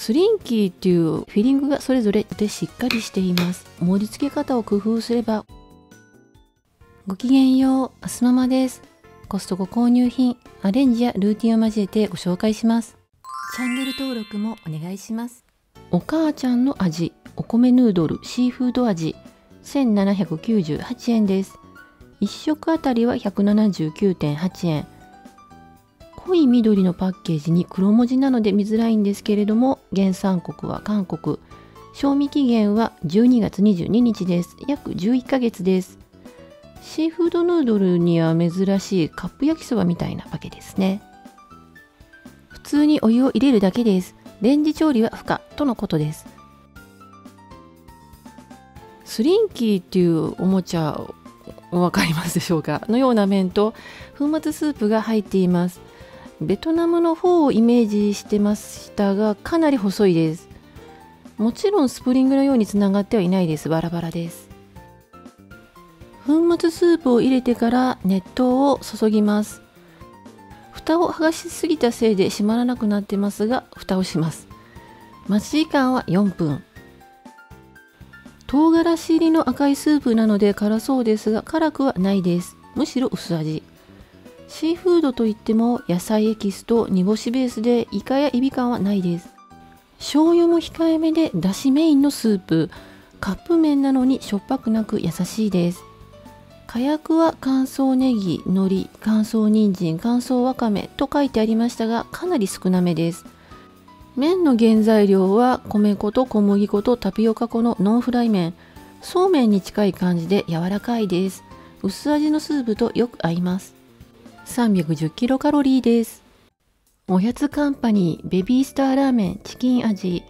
スリンキーっていうフィリングがそれぞれでしっかりしています。盛り付け方を工夫すれば。ごきげんよう、あすままです。コストコ購入品、アレンジやルーティンを交えてご紹介します。チャンネル登録もお願いします。お母ちゃんの味、お米ヌードルシーフード味、1798円です。1食あたりは 179.8 円。濃い緑のパッケージに黒文字なので見づらいんですけれども、原産国は韓国。賞味期限は12月22日です。約11ヶ月です。シーフードヌードルには珍しいカップ焼きそばみたいなパケですね。普通にお湯を入れるだけです。レンジ調理は不可とのことです。スリンキーっていうおもちゃ、わかりますでしょうかのような麺と粉末スープが入っています。ベトナムのフォーをイメージしてましたが、かなり細いです。もちろんスプリングのようにつながってはいないです。バラバラです。粉末スープを入れてから熱湯を注ぎます。蓋を剥がしすぎたせいで閉まらなくなってますが、蓋をします。待ち時間は4分。唐辛子入りの赤いスープなので辛そうですが、辛くはないです。むしろ薄味。シーフードといっても野菜エキスと煮干しベースでイカやエビ感はないです。醤油も控えめでだしメインのスープ。カップ麺なのにしょっぱくなく優しいです。火薬は乾燥ネギ、海苔、乾燥人参、乾燥わかめと書いてありましたが、かなり少なめです。麺の原材料は米粉と小麦粉とタピオカ粉のノンフライ麺。そうめんに近い感じで柔らかいです。薄味のスープとよく合います。310キロカロリーです。おやつカンパニーベビースターラーメンチキン味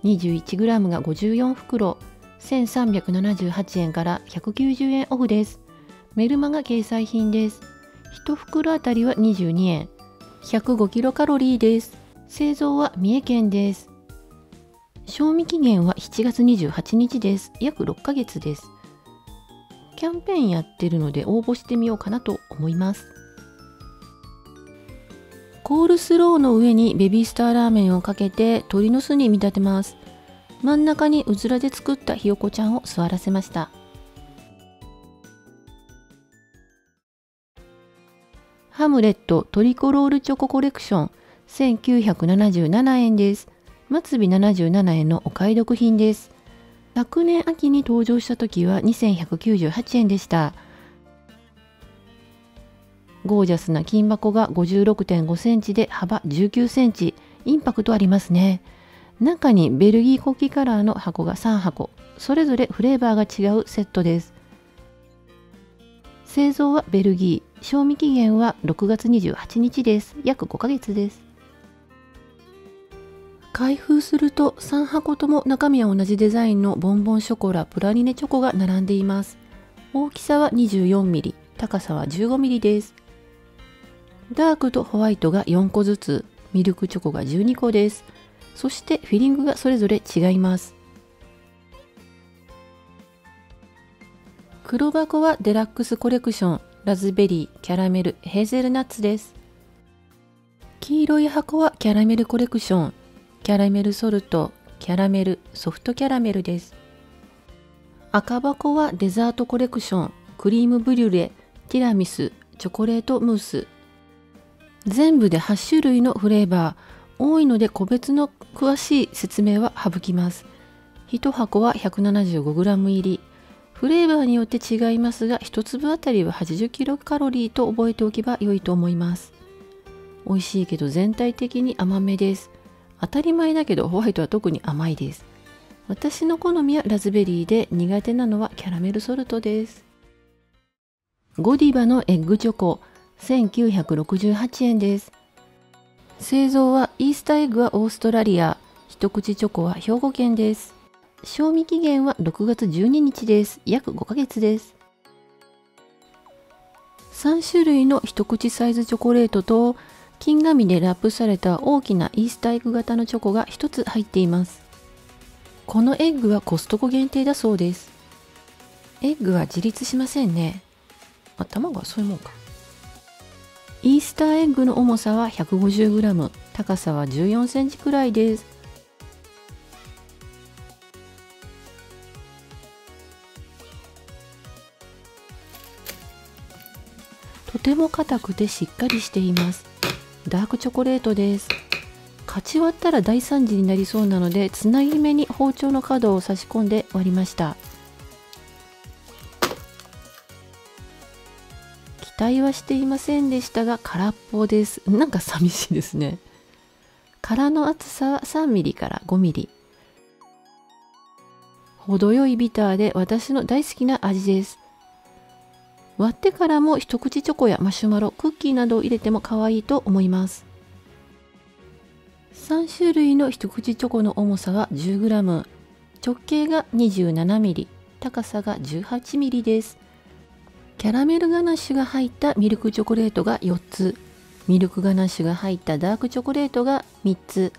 21g が54袋1378円から190円オフです。メルマが掲載品です。1袋あたりは22円。105キロカロリーです。製造は三重県です。賞味期限は7月28日です。約6ヶ月です。キャンペーンやってるので応募してみようかなと思います。コールスローの上にベビースターラーメンをかけて鳥の巣に見立てます。真ん中にうずらで作ったひよこちゃんを座らせました。ハムレットトリコロールチョココレクション1977円です。末尾77円のお買い得品です。昨年秋に登場した時は2198円でした。ゴージャスな金箱が 56.5 センチで幅19センチ。インパクトありますね。中にベルギー国旗カラーの箱が3箱。それぞれフレーバーが違うセットです。製造はベルギー。賞味期限は6月28日です。約5ヶ月です。開封すると3箱とも中身は同じデザインのボンボンショコラプラリネチョコが並んでいます。大きさは 24mm、高さは 15mm です。ダークとホワイトが4個ずつ、ミルクチョコが12個です。そしてフィリングがそれぞれ違います。黒箱はデラックスコレクション、ラズベリー、キャラメル、ヘーゼルナッツです。黄色い箱はキャラメルコレクション、キャラメルソルト、キャラメル、ソフトキャラメルです。赤箱はデザートコレクション、クリームブリュレ、ティラミス、チョコレートムース。全部で8種類のフレーバー。多いので個別の詳しい説明は省きます。1箱は 175g 入り。フレーバーによって違いますが、1粒あたりは80キロカロリーと覚えておけば良いと思います。美味しいけど全体的に甘めです。当たり前だけどホワイトは特に甘いです。私の好みはラズベリーで苦手なのはキャラメルソルトです。ゴディバのエッグチョコ1968円です。製造はイースターエッグはオーストラリア、一口チョコは兵庫県です。賞味期限は6月12日です。約5ヶ月です。3種類の一口サイズチョコレートと金紙でラップされた大きなイースターエッグ型のチョコが1つ入っています。このエッグはコストコ限定だそうです。エッグは自立しませんね。卵はそういうもんか。イースターエッグの重さは 150g、高さは14センチくらいです。とても硬くてしっかりしています。ダークチョコレートです。かち割ったら大惨事になりそうなので、つなぎ目に包丁の角を差し込んで割りました。期待はしていませんでしたが空っぽです。なんか寂しいですね。殻の厚さは3ミリから5ミリ。程よいビターで私の大好きな味です。割ってからも一口チョコやマシュマロ、クッキーなどを入れても可愛いと思います。3種類の一口チョコの重さは 10g、直径が 27mm、高さが 18mm です。キャラメルガナッシュが入ったミルクチョコレートが4つ、ミルクガナッシュが入ったダークチョコレートが3つ、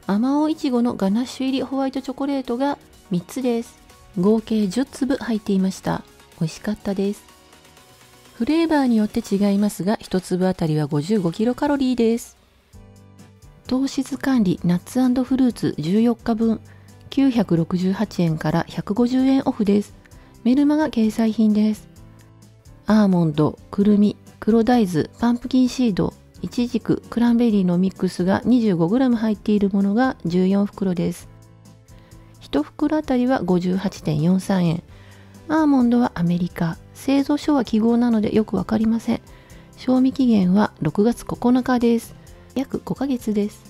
あまおういちごのガナッシュ入りホワイトチョコレートが3つです。合計10粒入っていました。美味しかったです。フレーバーによって違いますが、1粒あたりは55キロカロリーです。糖質管理ナッツ&フルーツ14日分、968円から150円オフです。メルマガ掲載品です。アーモンド、くるみ、黒大豆、パンプキンシード、イチジク、クランベリーのミックスが 25g 入っているものが14袋です。1袋あたりは 58.43 円。アーモンドはアメリカ、製造所は記号なのでよくわかりません。賞味期限は6月9日です。約5ヶ月です。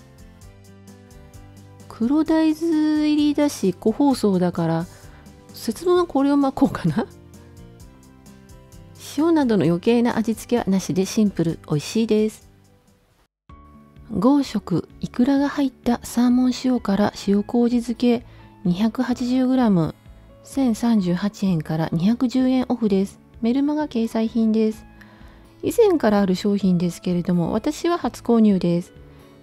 黒大豆入りだし個包装だから、節分はこれを巻こうかな。塩などの余計な味付けはなしでシンプル、美味しいです。5食イクラが入ったサーモン塩辛塩麹漬け 280g、 1038円から210円オフです。メルマガ掲載品です。以前からある商品ですけれども、私は初購入です。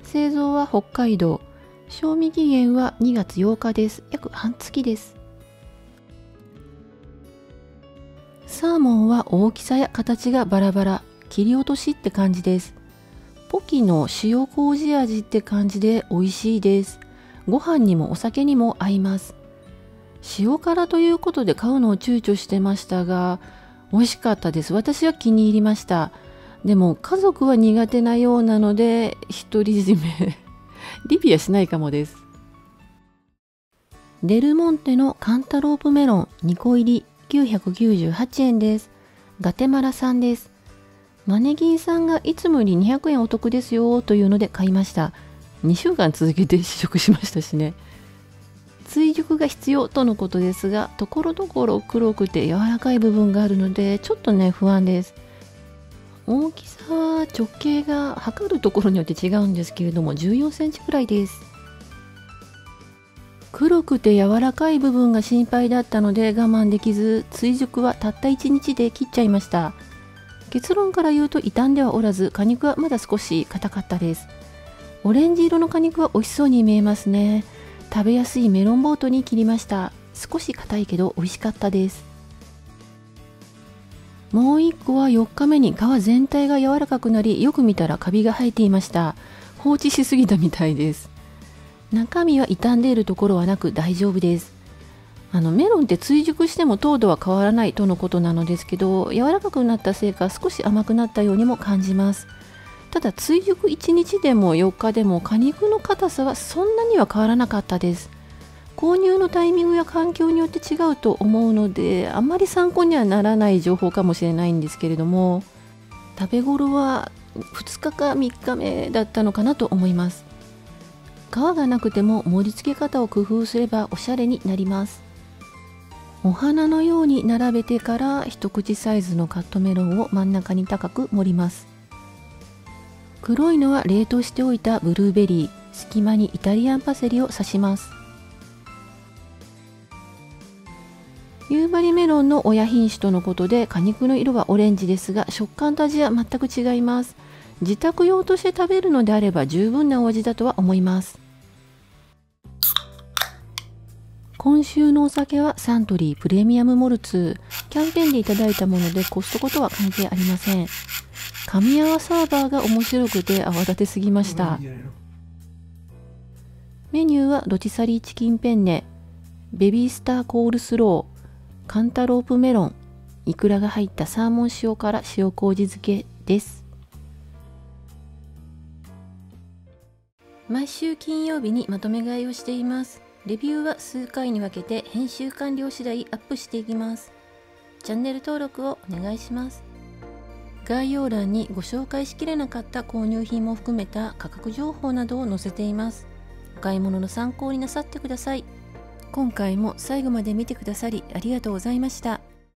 製造は北海道。賞味期限は2月8日です。約半月です。サーモンは大きさや形がバラバラ、切り落としって感じです。ポキの塩麹味って感じで美味しいです。ご飯にもお酒にも合います。塩辛ということで買うのを躊躇してましたが、美味しかったです。私は気に入りました。でも家族は苦手なようなので独り占めリピはしないかもです。デルモンテのカンタロープメロン2個入り998円です。ガテマラ産です。マネギンさんがいつもより200円お得ですよというので買いました。2週間続けて試食しましたしね。追熟が必要とのことですが、ところどころ黒くて柔らかい部分があるのでちょっとね不安です。大きさは直径が測るところによって違うんですけれども14センチくらいです。黒くて柔らかい部分が心配だったので我慢できず、追熟はたった1日で切っちゃいました。結論から言うと傷んではおらず、果肉はまだ少し硬かったです。オレンジ色の果肉は美味しそうに見えますね。食べやすいメロンボートに切りました。少し硬いけど美味しかったです。もう1個は4日目に皮全体が柔らかくなり、よく見たらカビが生えていました。放置しすぎたみたいです。中身は傷んでいるところはなく大丈夫です。メロンって追熟しても糖度は変わらないとのことなのですけど、柔らかくなったせいか少し甘くなったようにも感じます。ただ追熟1日でも4日でも果肉の硬さはそんなには変わらなかったです。購入のタイミングや環境によって違うと思うので、あんまり参考にはならない情報かもしれないんですけれども、食べ頃は2日か3日目だったのかなと思います。皮がなくても盛り付け方を工夫すればおしゃれになります。お花のように並べてから一口サイズのカットメロンを真ん中に高く盛ります。黒いのは冷凍しておいたブルーベリー、隙間にイタリアンパセリを刺します。夕張メロンの親品種とのことで果肉の色はオレンジですが、食感と味は全く違います。自宅用として食べるのであれば十分なお味だとは思います。今週のお酒はサントリープレミアムモルツ、キャンペーンでいただいたものでコストコとは関係ありません。神谷サーバーが面白くて泡立てすぎました。メニューはロティサリーチキンペンネ、ベビースターコールスロー、カンタロープメロン、イクラが入ったサーモン塩辛塩麹漬けです。毎週金曜日にまとめ買いをしています。レビューは数回に分けて編集完了次第アップしていきます。チャンネル登録をお願いします。概要欄にご紹介しきれなかった購入品も含めた価格情報などを載せています。お買い物の参考になさってください。今回も最後まで見てくださりありがとうございました。